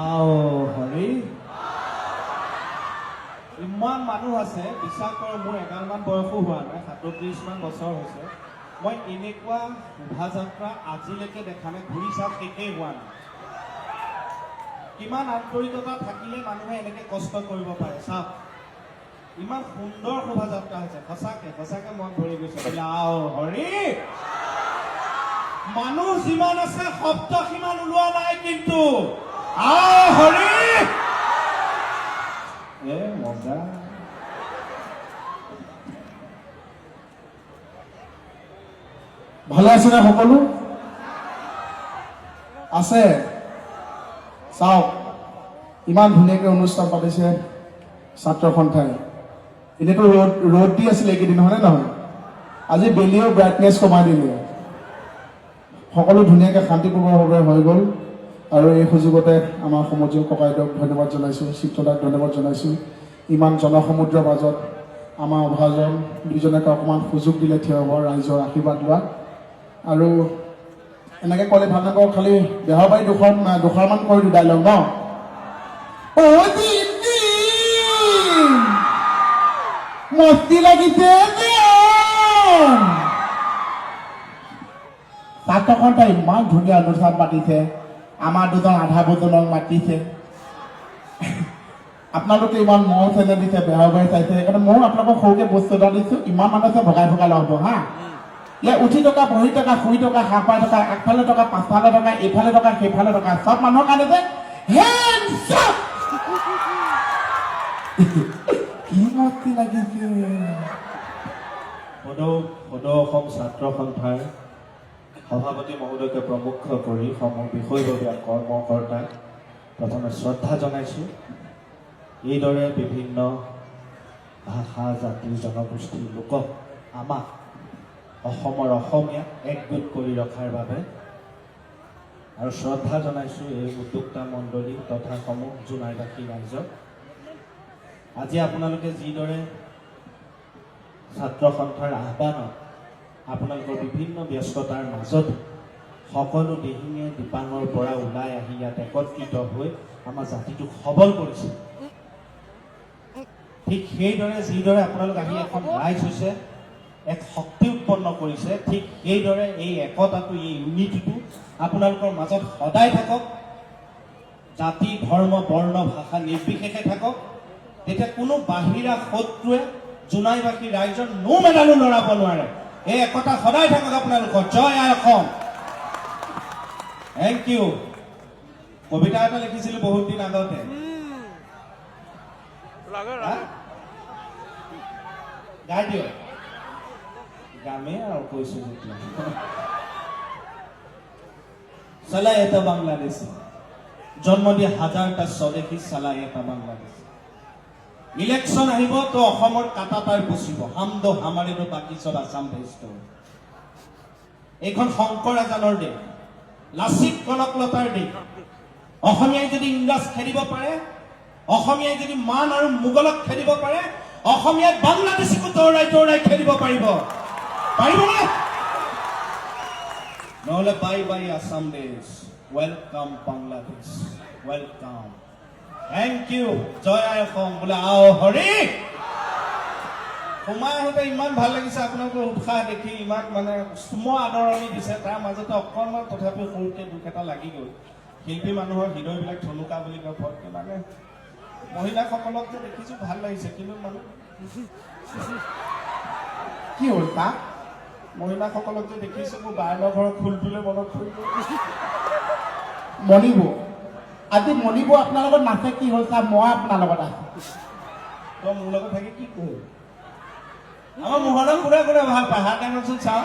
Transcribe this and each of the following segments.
আও হৰি ইমান মানুহ আছে বিশ্বাস কৰ মোৰ এগালমান বয়সো হোৱা নাই 37মান বছৰ হৈছে মই এনেকুৱা শোভাযাত্ৰা আজিলৈকে দেখা নাই ঘূৰি চাপ শেষেই হোৱা নাই কিমান আন্তৰিকতা থাকিলে মানুহে এনেকে কষ্ট কৰিব পাৰে চাওক ইমান সুন্দৰ শোভাযাত্ৰা হৈছে সঁচাকে মন ভৰি গৈছে বোলে আও হৰি মানুহ যিমান আছে শব্দ সিমান ওলোৱা নাই কিন্তু আও হৰি মজা ভালে আছে নে সকলো আছে চাওক ইমান ধুনীয়াকৈ অনুষ্ঠান পাতিছে ছাত্ৰ সন্থাই এনেতো ৰ'দ দি আছিলে এইকেইদিন হয়নে নহয় আজি বেলিও ব্ৰাইটনেছ কমাই দিলে সকলো ধুনীয়াকৈ শান্তিপূৰ্ণভাৱে হৈ গ'ল আৰু এই সুযোগতে আমাৰ সমজুল ককাইদেউক ধন্যবাদ জনাইছোঁ চিত্ৰদাক ধন্যবাদ জনাইছোঁ ইমান জনসমুদ্ৰৰ মাজত আমাৰ অভাজন দুইজনকে অকণমান সুযোগ দিলে থিয় হ'ব ৰাইজৰ আশীৰ্বাদ লোৱা আৰু এনেকৈ ক'লে ভাল নাপাওঁ খালি বেহাৰবাৰী দুষাৰমান কৰি দিওঁ ডাইলগ ন মস্তি লাগিছে ছাত্ৰসন্থা ইমান ধুনীয়া অনুষ্ঠান পাতিছে আমাৰ দুজন আধা ভোজনক মাতিছে আপোনালোকে ইমান মহ চেনে দিছে বেহাৰবাৰী চাইছে সেইকাৰণে ময়ো আপোনালোকক সৰুকৈ বস্তু এটা দিছোঁ ইমান মানুহ আছে ভগাই ল'ব হা ইয়াত উঠি টকা বহি টকা শুই টকা হাঁহ পাই টকা আগফালে টকা পাছফালে টকা এইফালে টকা সেইফালে টকা চব মানুহৰ কাৰণে যে কি মস্তি লাগিছে সদৌ অসম ছাত্ৰ সন্থাৰ সভাপতি মহোদয়কে প্ৰমুখ কৰি সমূহ বিষয়ববীয়া কৰ্মকৰ্তাক প্ৰথমে শ্ৰদ্ধা জনাইছোঁ এইদৰে বিভিন্ন ভাষা জাতি জনগোষ্ঠীৰ লোকক আমাক অসমৰ অসমীয়া একগোট কৰি ৰখাৰ বাবে আৰু শ্ৰদ্ধা জনাইছোঁ এই উদ্যোক্তা মণ্ডলী তথা সমূহ জোনাইবাসী ৰাইজক আজি আপোনালোকে যিদৰে ছাত্ৰ সন্থাৰ আহ্বানত আপোনালোকৰ বিভিন্ন ব্যস্ততাৰ মাজত সকলো দিহিঙে দীপাঙৰ পৰা ওলাই আহি ইয়াত একত্ৰিত হৈ আমাৰ জাতিটোক সবল কৰিছে ঠিক সেইদৰে যিদৰে আপোনালোক আহি এখন ৰাইজ হৈছে এক শক্তি উৎপন্ন কৰিছে ঠিক সেইদৰে এই একতাটো এই ইউনিটিটো আপোনালোকৰ মাজত সদায় থাকক জাতি ধৰ্ম বৰ্ণ ভাষা নিৰ্বিশেষে থাকক তেতিয়া কোনো বাহিৰা শত্ৰুৱে জোনাইবাসী ৰাইজৰ নো মেডালো লৰাব নোৱাৰে এই একতা সদায় থাকক আপোনালোকৰ জয় আই অসম থেংক ইউ কবিতা এটা লিখিছিলোঁ বহুত দিন আগতে গাই দিয়ক গামে আৰু কৈছোঁ যেতিয়া চালা এটা বাংলাদেশ জন্ম দিয়ে হাজাৰটা স্বদেশী চালা এটা বাংলাদেশ ইলেকশ্যন আহিব তো অসমৰ কাটা তাৰ পুচিব হামদো হামাৰেতো বাকী চব আছাম ভেষ্ট এইখন শংকৰ আজানৰ দেশ লাচিত কনকলতাৰ দেশ অসমীয়াই যদি ইংৰাজ খেদিব পাৰে অসমীয়াই যদি মান আৰু মোগলক খেদিব পাৰে অসমীয়াই বাংলাদেশীকো দৌৰাই খেদিব পাৰিব পাৰিবনে নহ'লে বাই বাই আছাম দেশ welcome Bangladesh welcome thank you জয় আই অসম বোলে আও হৰি সোমাই আহোঁতে ইমান ভাল লাগিছে আপোনালোকৰ উৎসাহ দেখি ইমান মানে চুম আদৰণি দিছে তাৰ মাজতে অকণমান তথাপিও সৰুকৈ দুখ এটা লাগি গ'ল শিল্পী মানুহৰ হৃদয়বিলাক থলুকা বুলি কয় ফটকৈ মানে মহিলাসকলক যে দেখিছোঁ ভাল লাগিছে কিন্তু মানে কি হ'ল তাক মহিলাসকলক যে দেখিছোঁ মোৰ বায়লৰ ঘৰৰ ফুলটোলৈ মনত পৰি মণিব আজি মণিব আপোনাৰ লগত নাচে কি হ'ল ছাৰ মই আপোনাৰ লগত আছোঁ তই মোৰ লগত থাকি কি কৰিম আমাৰ মোহনক কোনে ভাল পায় হাত দাঙচোন চাওঁ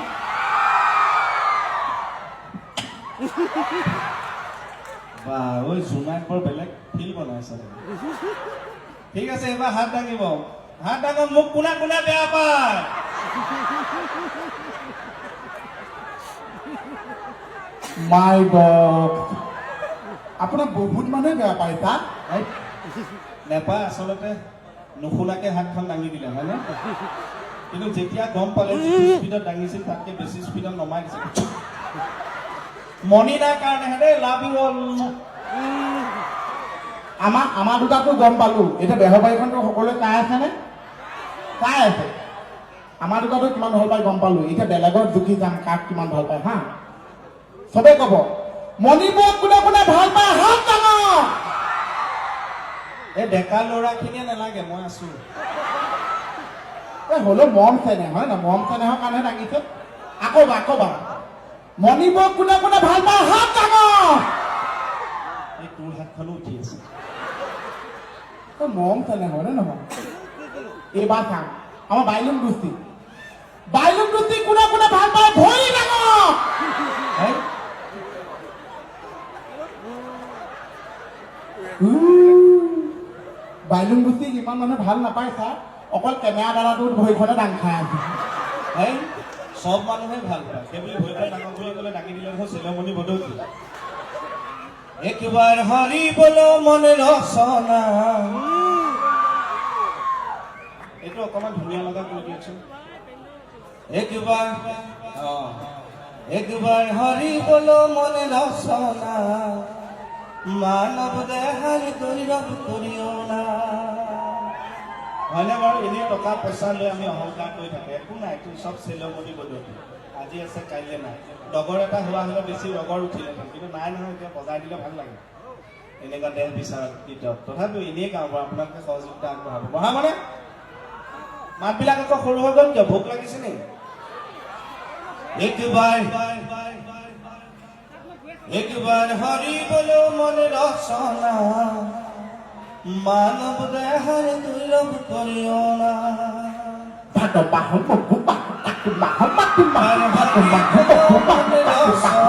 বা ঐ জোনাইত বৰ বেলেগ ফিল বনাইছে ঠিক আছে এইবাৰ হাত দাঙিব হাত দাঙক মোক কোনে বেয়া পায় মাই গড আপোনাক বহুত মানুহে বেয়া পায় তাক নেপায় আচলতে নুশুনাকে হাতখন দাঙি দিলে হয়নে কিন্তু যেতিয়া গম পালে যিটো স্পীডত দাঙিছিল তাতকৈ বেছি স্পীডত নমাই দিছে মণি নাই কাৰণেহে দেই লাভ ইউ অল আমাৰ দুটাতো গম পালো এতিয়া বেহৰবাৰীখনতো সকলোৱে চাই আছেনে চাই আছে আমাৰ দুটাতো কিমান ভাল পাই গম পালো এতিয়া বেলেগত জুকি যাম কাক কিমান ভাল পায় হা চবে ক'ব মণিপুৰক কোনে কোনে ভাল পায় হাত ডাঙৰ এই ডেকা ল'ৰাখিনিয়ে নালাগে মই আছো হ'লেও মৰম চেনেহ হয় না মৰম চেনেহৰ কাৰণে দাঙিছে আকৌ বা মণিপুৰক কোনে কোনে ভাল পায় হাত ডাঙৰ এই তোৰ হাতখনো উঠি আছে মৰম চেনেহ হয় নে নহয় এইবাৰ চাম আমাৰ বাইলুং গোষ্ঠী কোনে কোনে ভাল পায় ভৰি ডাঙৰ বাইলুং গোষ্ঠীক ইমান মানুহে ভাল নাপায় ছাৰ অকল কেমেৰা দাদাটো ভৰিখনে দাং খাই আছে এই চব মানুহে ভাল পায় সেইবুলি ভৰিখন ডাঙৰ বুলি ক'লে দাঙি দিলে নহয় চেলমণি বদৌতি একবাৰ হৰিবল মনে ৰচনা এইটো অকণমান ধুনীয়া লগা কৰি দিয়কচোন একবাৰ হৰিবল মনে ৰচনা মানৱ দেহাৰ গৌৰৱ কৰিও না হয়নে বাৰু এনেই টকা পইচা লৈ আমি অহংকাৰ কৰি থাকে একো নাই তোৰ চব চেলমণি বদৌতি আজি আছে কাইলৈ নাই লগৰ এটা হোৱা হ'লে বেছি লগৰ উঠিলেহেঁতেন কিন্তু নাই নহয় এতিয়া বজাই দিলে ভাল লাগে এনেকুৱা দেহ বিচাৰক কীৰ্তক তথাপিও এনেই গাওঁ বাৰু আপোনালোকে সহযোগিতা আগবঢ়াব বঢ়া মানে মাতবিলাক আকৌ সৰু হৈ গ'ল কিয় ভোক লাগিছে নি একবাৰ হৰিবল মনে ৰচনা মানৱ দেহাৰ দুৰ্লভ কৰিও না একবাৰ হৰিবল মনে ৰচনা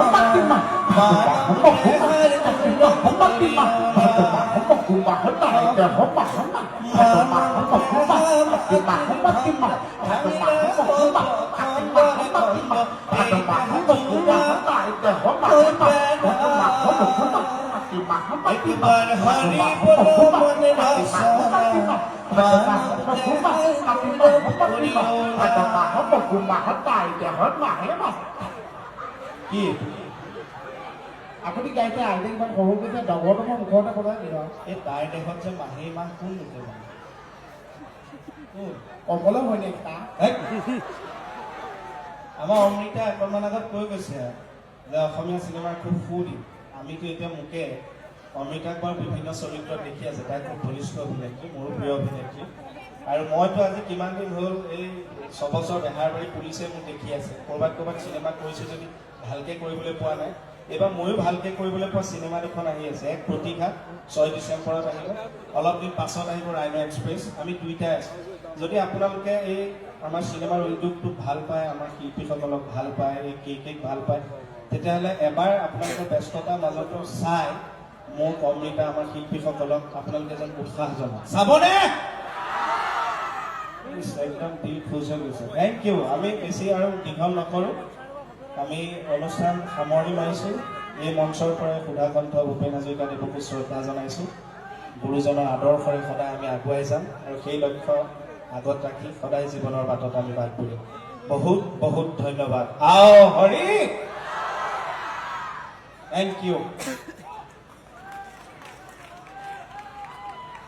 কি আপুনি গাইছে আইডি ইমান সৰু কৈছে ডবৰটো মই মুখতে কথা কি এই তাইৰ দেশত যে মাহী মাহ কোন লোকে কবলৈ হয় নে আমাৰ অমৃতা অকণমান আগত কৈ গৈছে যে অসমীয়া চিনেমাৰ খুব সুদিন আমিতো এতিয়া মোকে অমৃতাক বাৰু বিভিন্ন চৰিত্ৰত দেখি আছে তাই খুব ঘনিষ্ঠ অভিনেত্ৰী মোৰো প্ৰিয় অভিনেত্ৰী আৰু মইতো আজি কিমান দিন হ'ল এই 6 বছৰ বেহাৰবাৰী পুলিচে মোক দেখি আছে ক'ৰবাত চিনেমা কৰিছে যদি ভালকৈ কৰিবলৈ পোৱা নাই এইবাৰ ময়ো ভালকৈ কৰিবলৈ পোৱা চিনেমা দুখন আহি আছে এক প্ৰতিঘাত 6 ডিচেম্বৰত আহিব অলপ দিন পাছত আহিব ৰাইনো এক্সপ্ৰেছ আমি দুইটাই আছোঁ যদি আপোনালোকে এই আমাৰ চিনেমাৰ উদ্যোগটোক ভাল পায় আমাৰ শিল্পীসকলক ভাল পায় এই কেক ভাল পায় তেতিয়াহ'লে এবাৰ আপোনালোকৰ ব্যস্ততাৰ মাজতো চাই মোক অমৃতা আমাৰ শিল্পীসকলক আপোনালোকে যেন উৎসাহ জনায় চাবনে একদম দিল খুচ হৈ গৈছে থেংক ইউ আমি বেছি আৰু দীঘল নকৰোঁ আমি অনুষ্ঠান সামৰণি মাৰিছোঁ এই মঞ্চৰ পৰাই সুধাকণ্ঠ ভূপেন হাজৰিকাদেৱকো শ্ৰদ্ধা জনাইছোঁ গুৰুজনৰ আদৰ্শৰে সদায় আমি আগুৱাই যাম আৰু সেই লক্ষ্য আগত ৰাখি সদায় জীৱনৰ বাটত আমি বাট কৰিম বহুত বহুত ধন্যবাদ আও হৰি থেংক ইউ